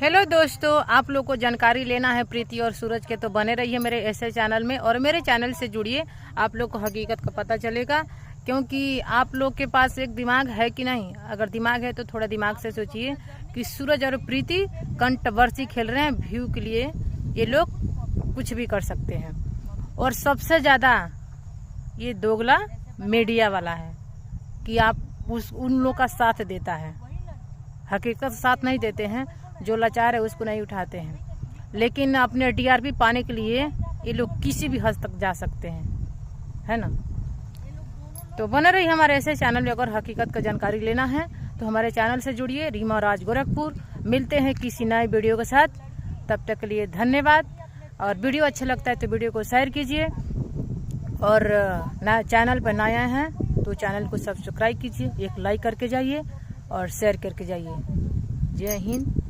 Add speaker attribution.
Speaker 1: Hello दोस्तों, आप लोग को जानकारी लेना है प्रीति और सूरज के, तो बने रहिए मेरे ऐसे चैनल में और मेरे चैनल से जुड़िए। आप लोग को हकीकत का पता चलेगा, क्योंकि आप लोग के पास एक दिमाग है कि नहीं। अगर दिमाग है तो थोड़ा दिमाग से सोचिए कि सूरज और प्रीति कंट्रोवर्सी खेल रहे हैं व्यू के लिए। ये लोग कुछ भी कर सकते हैं और सबसे ज़्यादा ये दोगला मीडिया वाला है कि आप उन लोग का साथ देता है। हकीकत साथ नहीं देते हैं, जो लाचार है उसको नहीं उठाते हैं, लेकिन अपने टीआरपी पाने के लिए ये लोग किसी भी हद तक जा सकते हैं, है ना। तो बने रहिए हमारे ऐसे चैनल में। अगर हकीकत का जानकारी लेना है तो हमारे चैनल से जुड़िए। रीमा राज गोरखपुर। मिलते हैं किसी नए वीडियो के साथ, तब तक के लिए धन्यवाद। और वीडियो अच्छा लगता है तो वीडियो को शेयर कीजिए, और चैनल पर नया हैं तो चैनल को सब्सक्राइब कीजिए, एक लाइक करके जाइए और शेयर करके जाइए। जय हिंद।